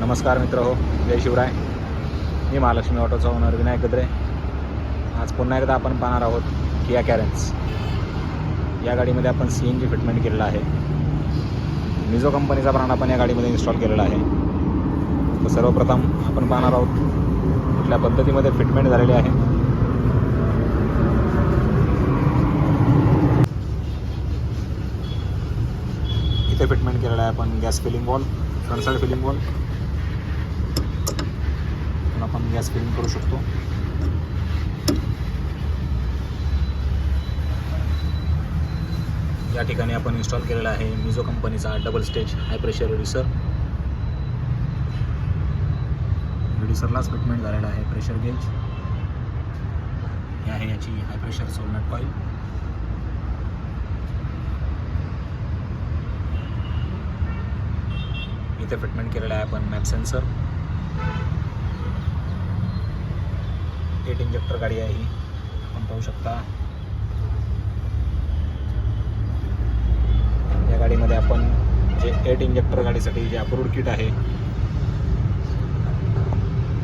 नमस्कार मित्र हो, जय शिवराय. मी महालक्ष्मी ऑटोचा ओनर विनायक गद्रे. आज पुन्हा एकदा आपण पाहणार आहोत किया कॅरेन्स. या गाडीमध्ये आपण CNG फिटमेंट केलेला आहे. मिझो कंपनीचा ब्रँड आपण या गाडीमध्ये इन्स्टॉल केलेला आहे. तर सर्वप्रथम आपण पाहणार आहोत कुठल्या पद्धतीमध्ये फिटमेंट झालेली आहे. इथे फिटमेंट केलेला आहे आपण gas filling valve, front side filling valve. आपण गॅस फिलिंग करू शकतो. या ठिकाणी आपण इन्स्टॉल केलेला आहे मिझो कंपनीचा double stage high pressure reducer. रिड्युसरलाच फिटमेंट झालेला आहे प्रेशर गेज. ही आहे याची हाय प्रेशर सोलनट कॉईल. इथे फिटमेंट केलेला आहे आपण मॅप सेन्सर. 8 इंजेक्टर गाडी आहे ही, आपण पाहू शकता. या गाडीमध्ये आपण जे 8 इंजेक्टर गाडीसाठी जे अप्रूव्ड किट आहे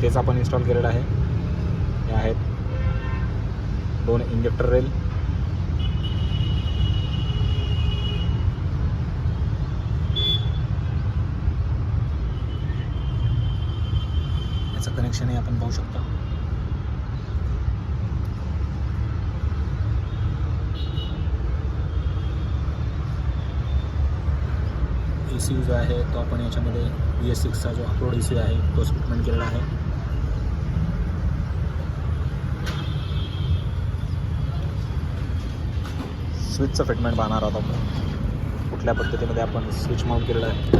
तेच आपण इन्स्टॉल केलेलं आहे. हे आहेत 2 इंजेक्टर रेल. याचं कनेक्शन हे आपण पाहू शकता. ECU जो आहे तो आपण याच्यामध्ये BS6चा जो अपलोड ECU आहे तो फिटमेंट केलेला आहे. स्विचचं फिटमेंट पाहणार आहोत आपण. कुठल्या पद्धतीमध्ये आपण स्विच माउंट केलेलं आहे.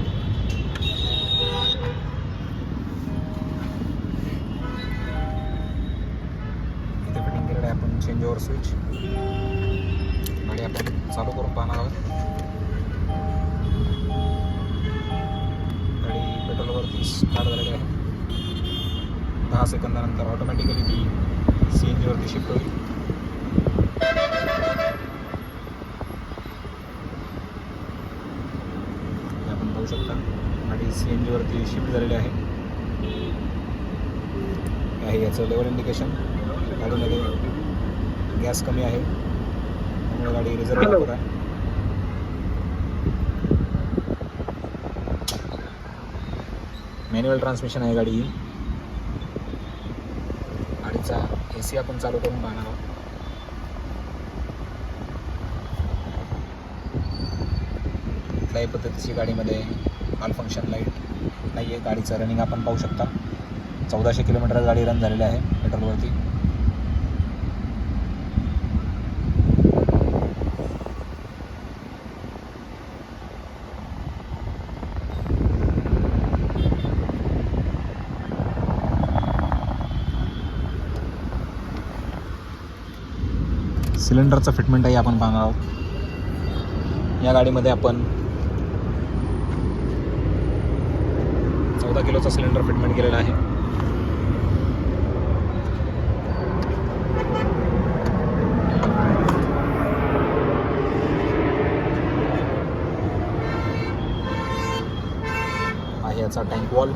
इथे फिटिंग केलेलं आहे आपण चेंज ओव्हर स्विच. गाडी आपण चालू करून पाहणार आहोत. पेट्रोलवरती स्टार्ट झालेली आहे. 10 सेकंदानंतर ऑटोमॅटिकली ती CNGवरती शिफ्ट होईल. आपण पाहू शकता गाडी CNGवरती शिफ्ट झालेली आहे. याचं लेवल इंडिकेशन. गाडीमध्ये गॅस कमी आहे त्यामुळे गाडी रिझर्व होत आहे. मॅन्युअल ट्रान्समिशन आहे गाडी. गाडीचा AC आपण चालू करून पाहणार आहोत. कुठल्याही पद्धतीची गाडीमध्ये ऑल फंक्शन लाईट नाही आहे. गाडीचं रनिंग आपण पाहू शकता. 1400 किलोमीटर गाडी रन झालेली आहे पेट्रोलवरती. सिलेंडरचं फिटमेंटही आपण पाहणार आहोत. या गाडीमध्ये आपण 14 किलोचा सिलेंडर फिटमेंट केलेला आहे. याचा टँक वॉल.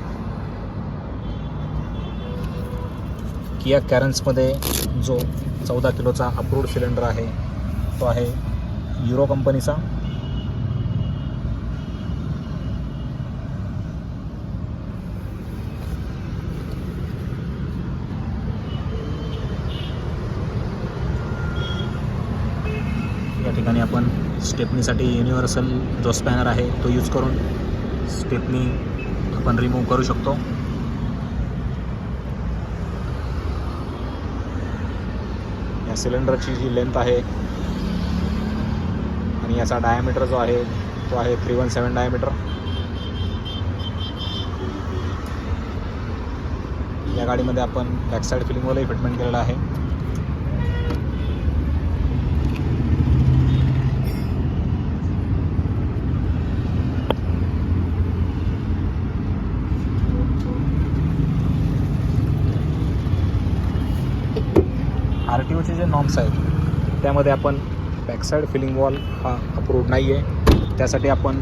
किया कॅरेन्समध्ये जो 14 किलोचा अप्रूव्ड सिलेंडर आहे तो आहे युरो कंपनीचा. या ठिकाणी आपण स्टेपनीसाठी युनिव्हर्सल जो स्पॅनर आहे तो यूज करून स्टेपनी आपण रिमूव्ह करू शकतो. या सिलेंडरची जी लेंथ आहे आणि याचा डायमीटर जो आहे तो आहे 317 डायमीटर. या गाडीमध्ये आपण बॅक साईड फिलिंग वॉलही फिटमेंट केलेला आहे. RTOचे जे नॉर्म्स आहेत त्यामध्ये आपण बॅक साईड फिलिंग वॉल हा अप्रूव्ड नाही आहे. त्यासाठी आपण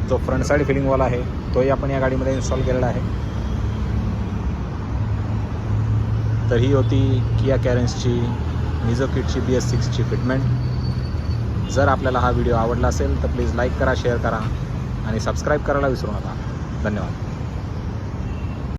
जो फ्रंट साईड फिलिंग वॉल आहे तोही आपण या गाडीमध्ये इन्स्टॉल केलेला आहे. तर ही होती किया कॅरेन्सची निझो किटची BS6ची फिटमेंट. जर आपल्याला हा व्हिडिओ आवडला असेल तर प्लीज लाईक करा, शेअर करा आणि सबस्क्राईब करायला विसरू नका. धन्यवाद.